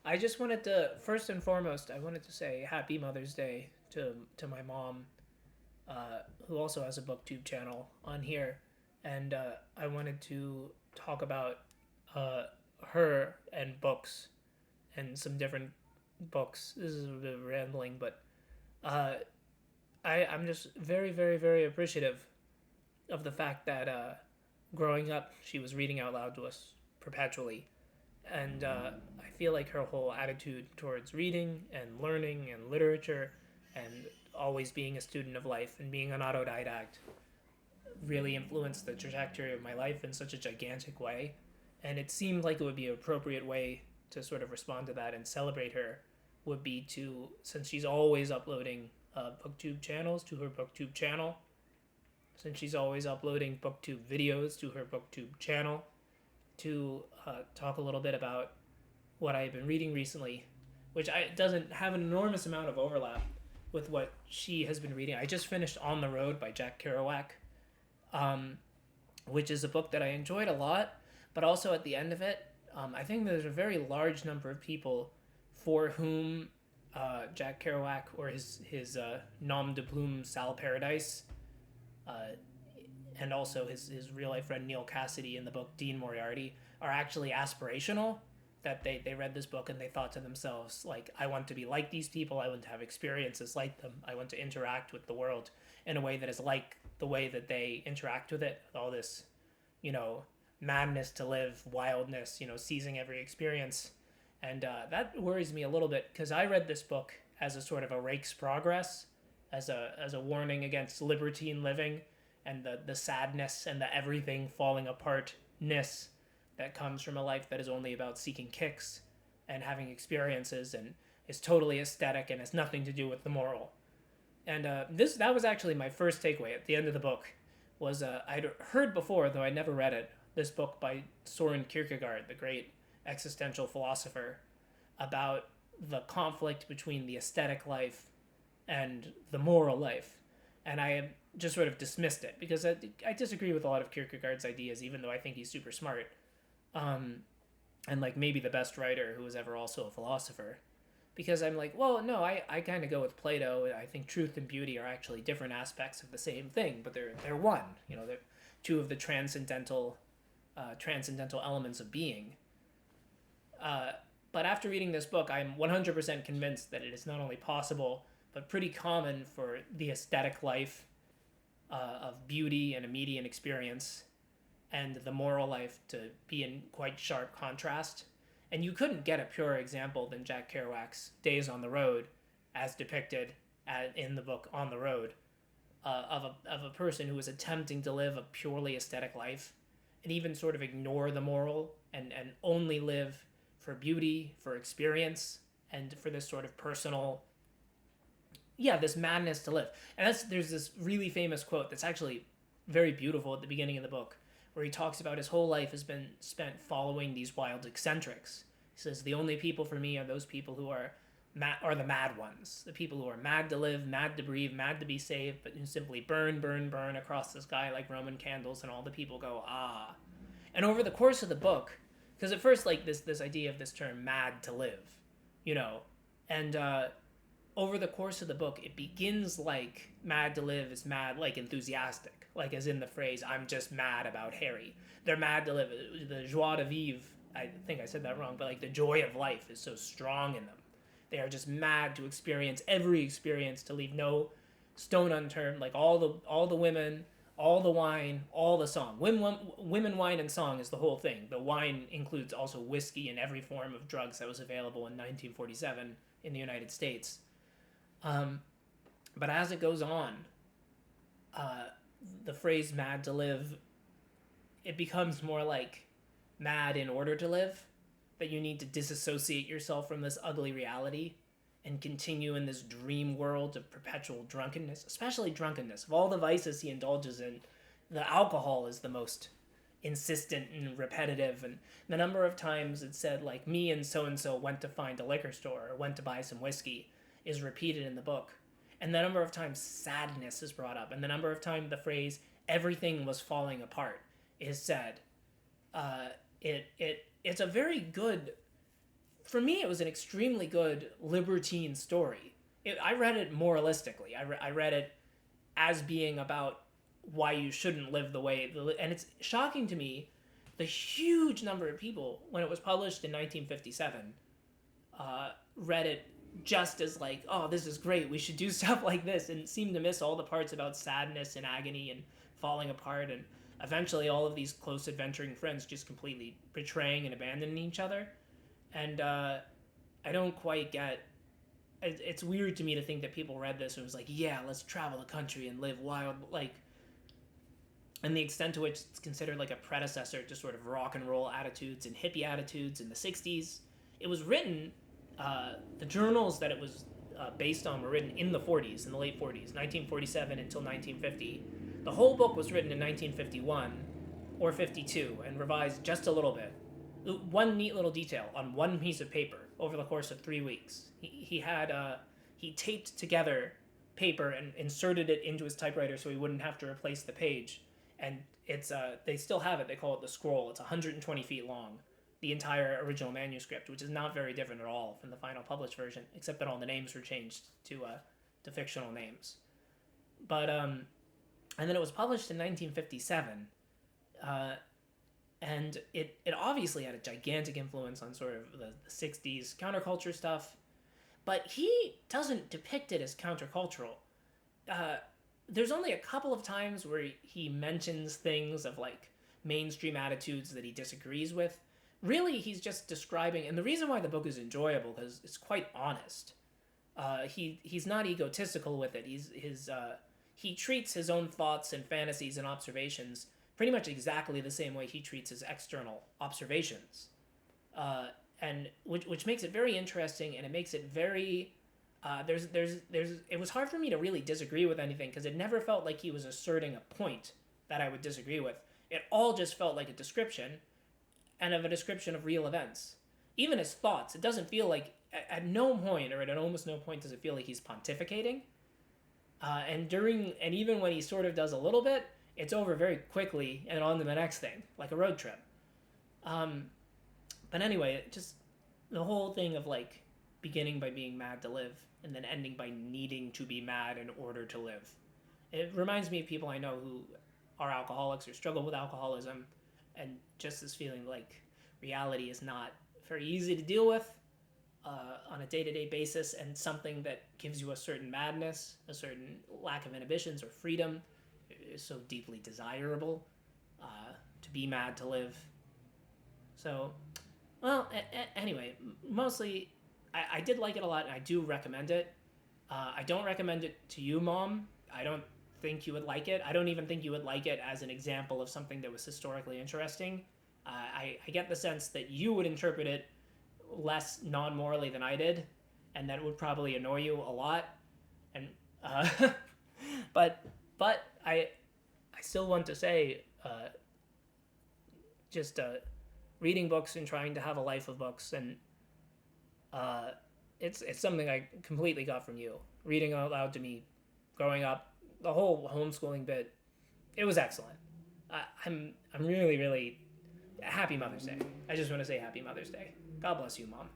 I just wanted to first and foremost, I wanted to say Happy Mother's Day to my mom, who also has a BookTube channel on here, and I wanted to talk about uh, her and books and some different books. This is a bit of rambling, but uh, I'm just very, very, very appreciative of the fact that growing up, she was reading out loud to us perpetually. And I feel like her whole attitude towards reading and learning and literature and always being a student of life and being an autodidact really influenced the trajectory of my life in such a gigantic way. And it seemed like it would be an appropriate way to sort of respond to that and celebrate her would be to, since she's always uploading booktube channels to her booktube channel, since she's always uploading booktube videos to her booktube channel, to talk a little bit about what I've been reading recently, which doesn't have an enormous amount of overlap with what she has been reading. I just finished On the Road by Jack Kerouac, um, which is a book that I enjoyed a lot, but also at the end of it, I think there's a very large number of people for whom Jack Kerouac or his nom de plume Sal Paradise, uh, and also his real life friend Neil Cassidy in the book Dean Moriarty are actually aspirational. That they read this book and they thought to themselves, like, I want to be like these people, I want to have experiences like them, I want to interact with the world in a way that is like the way that they interact with it, with all this, you know, madness to live, wildness, seizing every experience. And that worries me a little bit because I read this book as a sort of a rake's progress, as a warning against libertine living and the sadness and the everything falling apartness that comes from a life that is only about seeking kicks and having experiences and is totally aesthetic and has nothing to do with the moral. And that was actually my first takeaway at the end of the book. Was I'd heard before, though I never read it, this book by Soren Kierkegaard, the great existential philosopher, about the conflict between the aesthetic life and the moral life. And I just sort of dismissed it because I disagree with a lot of Kierkegaard's ideas, even though I think he's super smart, um, and like maybe the best writer who was ever also a philosopher. Because I'm like, well, no, I kind of go with Plato. I think truth and beauty are actually different aspects of the same thing, but they're one. They're two of the transcendental elements of being. But after reading this book, I'm 100% convinced that it is not only possible, but pretty common for the aesthetic life of beauty and immediate experience and the moral life to be in quite sharp contrast. And you couldn't get a purer example than Jack Kerouac's Days on the Road, as depicted in the book On the Road, of a person who was attempting to live a purely aesthetic life and even sort of ignore the moral and only live for beauty, for experience, and for this sort of personal, yeah, this madness to live. And there's this really famous quote that's actually very beautiful at the beginning of the book, where he talks about his whole life has been spent following these wild eccentrics. He says, the only people for me are those people who are the mad ones, the people who are mad to live, mad to breathe, mad to be saved, but who simply burn, burn, burn across the sky like Roman candles, and all the people go, ah. And over the course of the book, because at first, like, this idea of this term, mad to live, and over the course of the book, it begins like mad to live is mad, like enthusiastic, like as in the phrase, I'm just mad about Harry. They're mad to live. The joie de vivre, I think I said that wrong, but like the joy of life is so strong in them. They are just mad to experience every experience, to leave no stone unturned, like all the women, all the wine, all the song. Women, wine, and song is the whole thing. The wine includes also whiskey and every form of drugs that was available in 1947 in the United States. But as it goes on, the phrase mad to live, it becomes more like mad in order to live, that you need to disassociate yourself from this ugly reality and continue in this dream world of perpetual drunkenness, especially drunkenness. Of all the vices he indulges in, the alcohol is the most insistent and repetitive. And the number of times it said, like, me and so went to find a liquor store or went to buy some whiskey is repeated in the book. And the number of times sadness is brought up, and the number of times the phrase "everything was falling apart" is said. It's a very good for me, it was an extremely good libertine story. I read it moralistically. I read it as being about why you shouldn't live the way, and it's shocking to me the huge number of people when it was published in 1957 read it just as like, oh, this is great, we should do stuff like this, and seemed to miss all the parts about sadness and agony and falling apart, and eventually all of these close adventuring friends just completely betraying and abandoning each other. And I don't quite get. It's weird to me to think that people read this and was like, yeah, let's travel the country and live wild, like, and the extent to which it's considered like a predecessor to sort of rock and roll attitudes and hippie attitudes in the 60s. It was written, the journals that it was based on were written in the 40s, in the late 40s, 1947 until 1950. The whole book was written in 1951 or 52 and revised just a little bit. One neat little detail on one piece of paper over the course of 3 weeks. He taped together paper and inserted it into his typewriter so he wouldn't have to replace the page. And it's they still have it. They call it the scroll. It's 120 feet long, the entire original manuscript, which is not very different at all from the final published version, except that all the names were changed to fictional names. But and then it was published in 1957, and it obviously had a gigantic influence on sort of the 60s counterculture stuff, but he doesn't depict it as countercultural. There's only a couple of times where he mentions things of like mainstream attitudes that he disagrees with. Really, he's just describing, and the reason why the book is enjoyable because it's quite honest. He's not egotistical with it. He treats his own thoughts and fantasies and observations pretty much exactly the same way he treats his external observations, and which makes it very interesting, and it makes it very. It was hard for me to really disagree with anything because it never felt like he was asserting a point that I would disagree with. It all just felt like a description, and of a description of real events. Even his thoughts, it doesn't feel like, at no point, or at almost no point does it feel like he's pontificating. And even when he sort of does a little bit, it's over very quickly and on to the next thing, like a road trip. But anyway, just the whole thing of like beginning by being mad to live and then ending by needing to be mad in order to live. It reminds me of people I know who are alcoholics or struggle with alcoholism, and just this feeling like reality is not very easy to deal with on a day-to-day basis, and something that gives you a certain madness, a certain lack of inhibitions or freedom is so deeply desirable to be mad to live. So, well, anyway, mostly I did like it a lot, and I do recommend it. I don't recommend it to you, Mom. I don't think you would like it. I don't even think you would like it as an example of something that was historically interesting. I get the sense that you would interpret it less non-morally than I did, and that would probably annoy you a lot. And but I still want to say, just reading books and trying to have a life of books, and it's something I completely got from you. Reading out loud to me, growing up, the whole homeschooling bit, it was excellent. I'm really, really happy Mother's Day. I just want to say happy Mother's Day. God bless you, Mom.